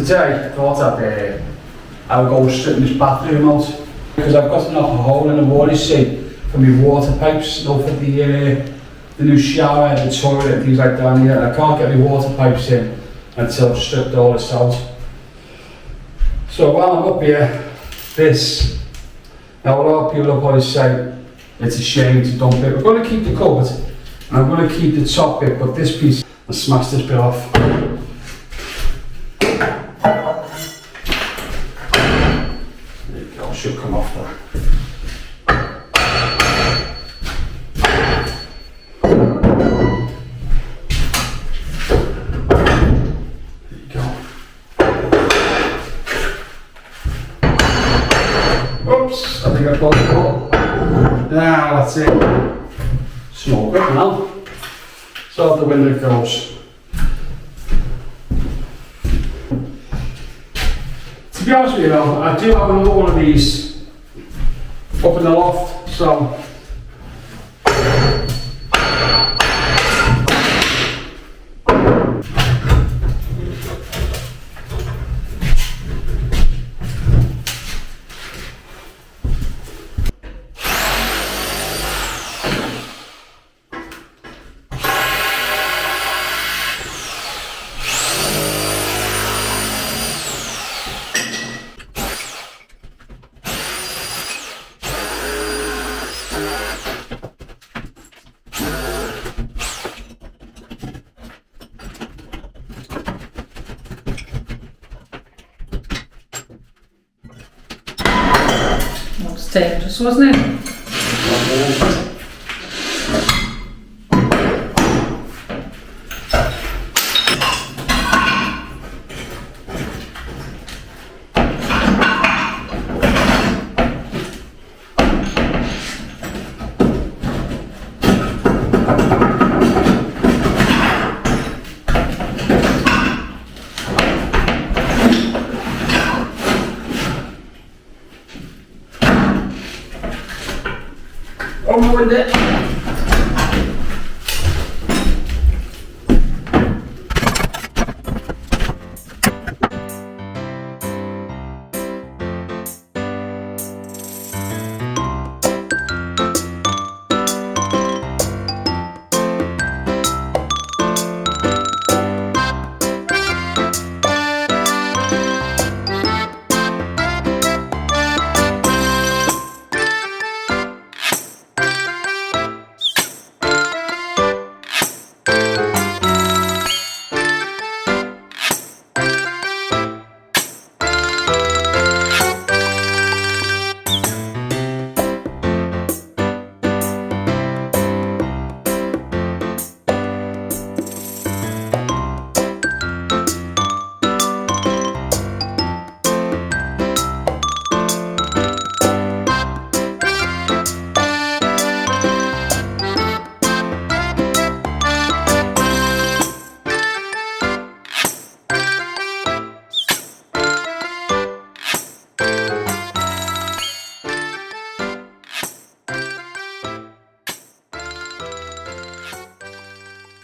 today I thought I would go straighten this bathroom out because I've got to knock a hole in the wall, you see, for my water pipes, for the new shower, the toilet and things like that. And I can't get my water pipes in until I've stripped all this out. So while I'm up here, this, now a lot of people will probably say it's a shame to dump it. We're going to keep the cupboard and I'm going to keep the top bit, but this piece, I'll smash this bit off. There you go, should come off there. Oops, I think I closed the door. Now that's it. Smoke it now. So out the window it goes. To be honest with you though, I do have another one of these up in the loft, so That was dangerous, wasn't it? over with it.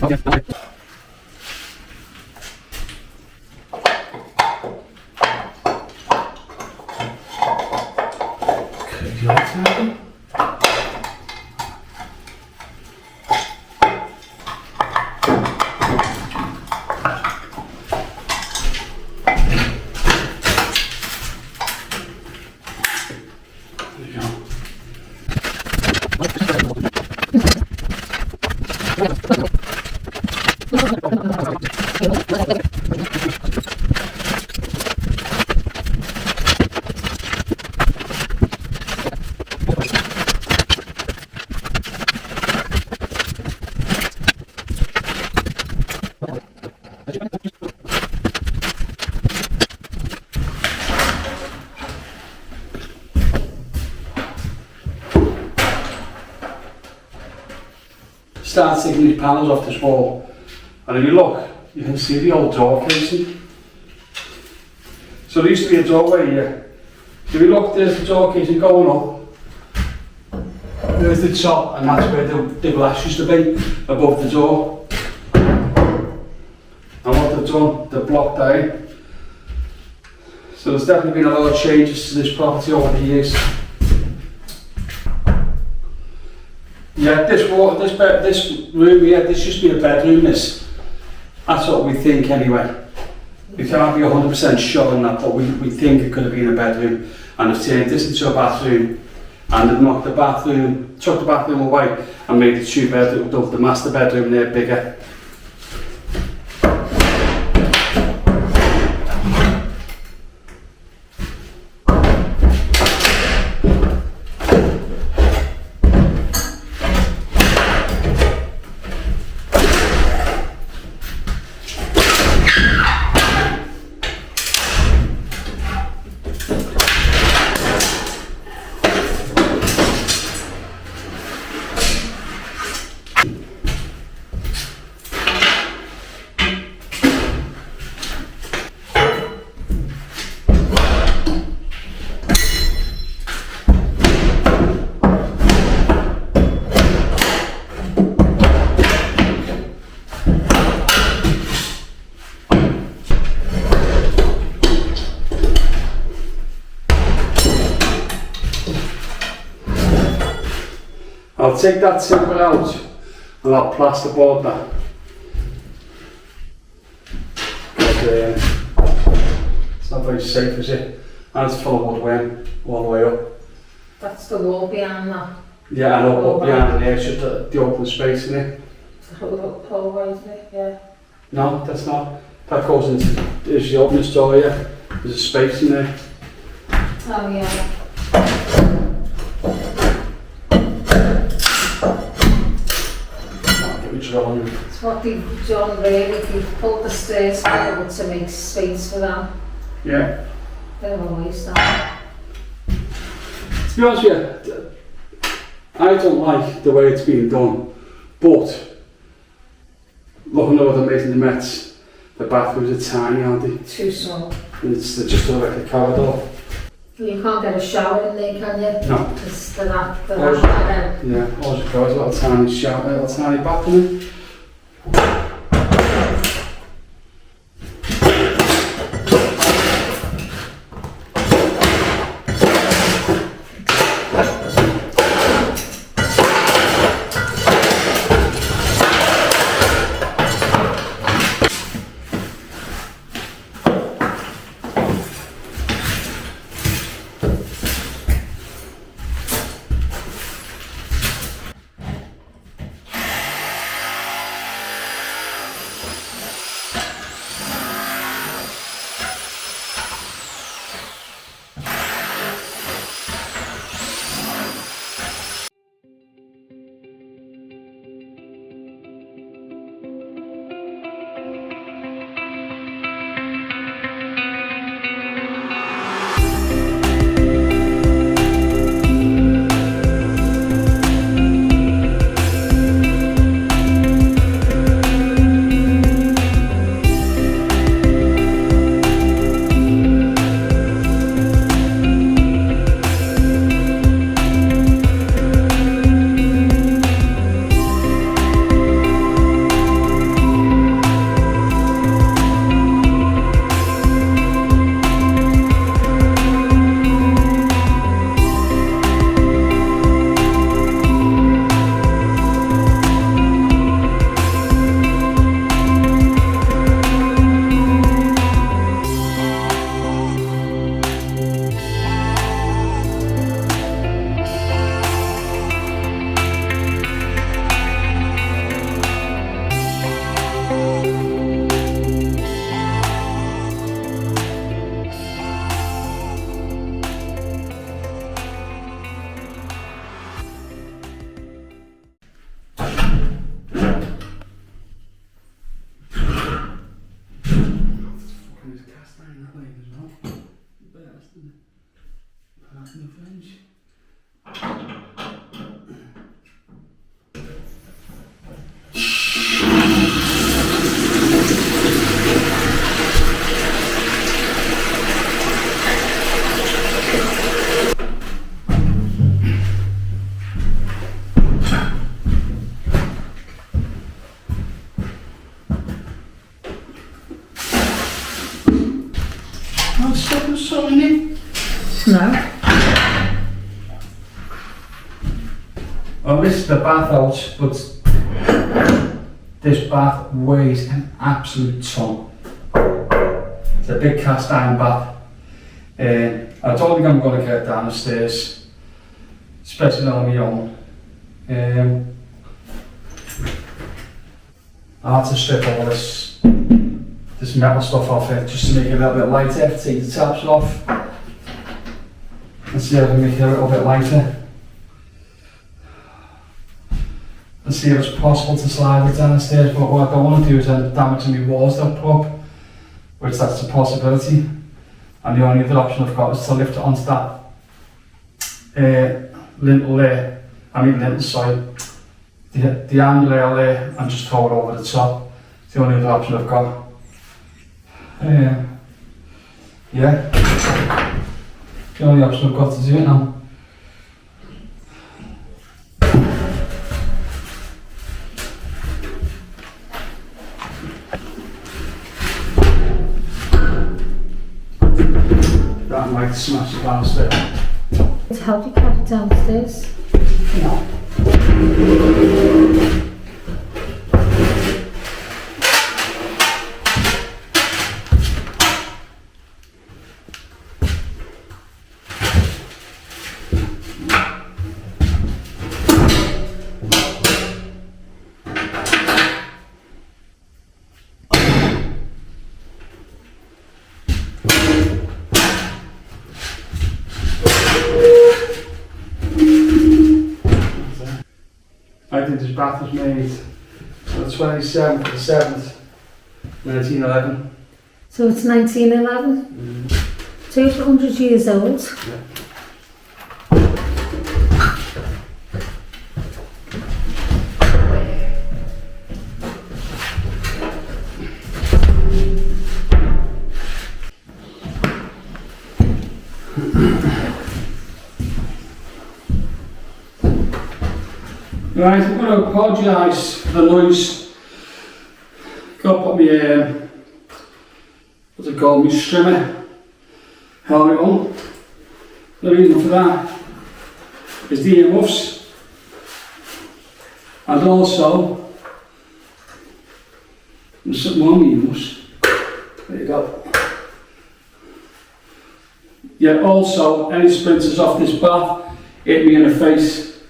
Okay, okay. Okay, do you like something? There you go. Start taking these panels off this wall, and if you look, you can see the old door casing. So there used to be a doorway here. If you look, there's the door casing going up. There's the top, and that's where the glass used to be, above the door. And what they've done, they've blocked that in. So there's definitely been a lot of changes to this property over the years. Yeah, this room here, this used to be a bedroom, this. That's what we think anyway. We can't be 100% sure on that, but we think it could have been a bedroom. And they've turned this into a bathroom, and they've knocked the bathroom, took the bathroom away and made the two bedroom, the master bedroom there bigger. I'll take that timber out and I'll plasterboard that. It's not very safe, is it? And it's full of woodworm all the way up. That's the wall behind that. Yeah, I know, up behind there, it's just the open space in it. It's a little hallway, isn't it? Yeah. No, that's not. That goes into, there's the open door here. There's a space in there. Oh yeah. It's what they've done really, they've pulled the stairs forward to make space for them. Yeah. Bit of a waste that. To be honest with you, I don't like the way it's being done, but looking at what they made in the Mets, the bathrooms are tiny, aren't they? Too small. And it's just like a corridor. You can't get a shower in there, can you? No. Because they're that Yeah, all you've got is a little tiny shower, a little tiny bathroom. can't stop the sun in it. No. I missed the bath out, but this bath weighs an absolute ton. It's a big cast iron bath. I don't think I'm going to get down the stairs, especially on my own. I had to strip all this metal stuff off it just to make it a little bit lighter, take the tabs off and see if I can make it a little bit lighter. And see if it's possible to slide it down the stairs, but what I don't want to do is end up damaging my walls that put up, which that's a possibility. And the only other option I've got is to lift it onto that lintel there, the handrail there, and just throw it over the top. It's the only other option I've got. Yeah, the only option I've got to do it now. That might smash it downstairs. To help you carry it downstairs? No. I think this bath was made on the 27th of the 7th, 1911. So it's 1911? So it's 100 years old? Yeah. Right, I'm going to apologise for the noise. Got to put my, what's it called, my strimmer helmet on. The reason for that is the earmuffs. And also, there's something on the earmuffs. There you go. Yeah, also, any splinters off this bath hit me in the face.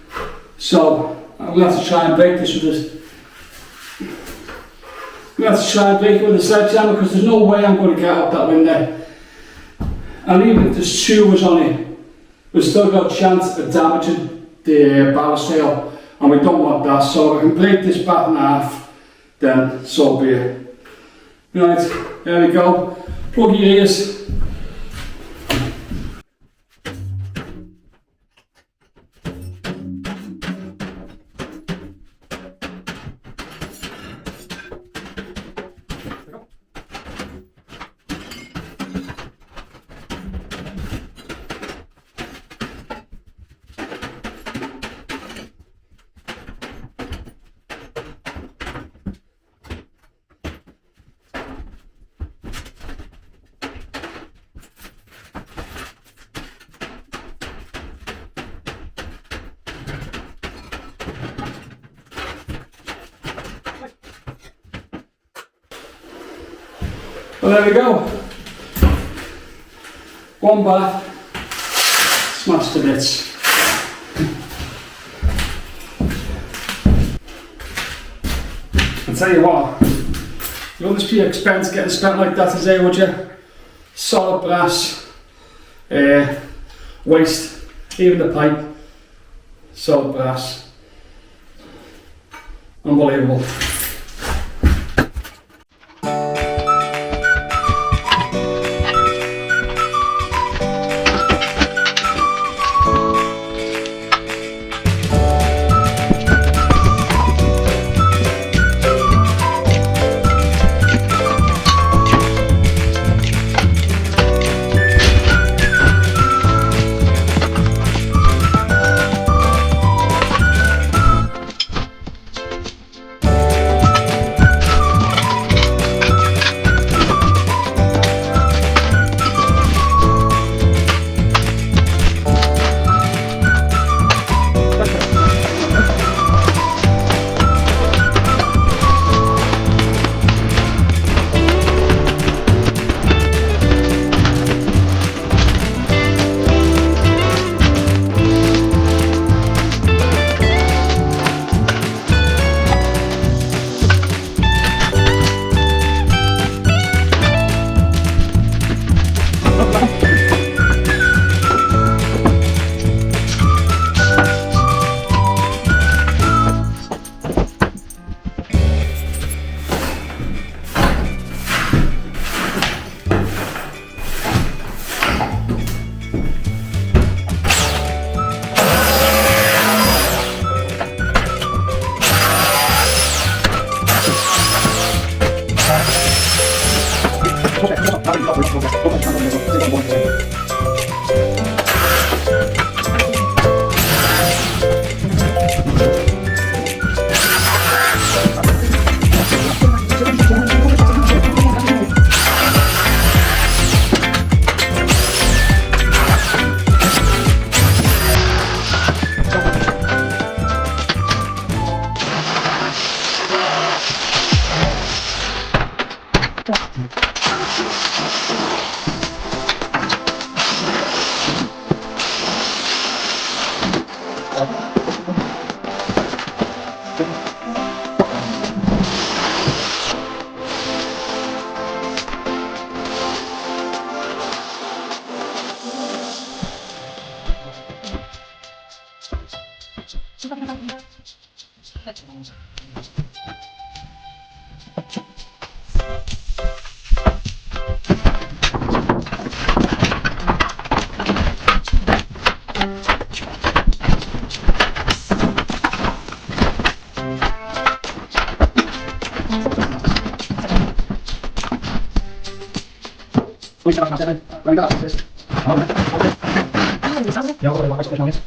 So, I'm going to have to try and break this with this. I'm going to have to try and break it with a sledgehammer because there's no way I'm going to get out that window. And even if there's two of us on it, we've still got a chance of damaging the balustrade, and we don't want that. So if I can break this back in half, then so be it. Right, there we go. Plug your ears. Well, there we go. One bath, smashed to bits. I'll tell you what, you wouldn't be expense getting spent like that today, would you? Solid brass, waste, even the pipe, solid brass. Unbelievable. Ja, aber der war echt nicht.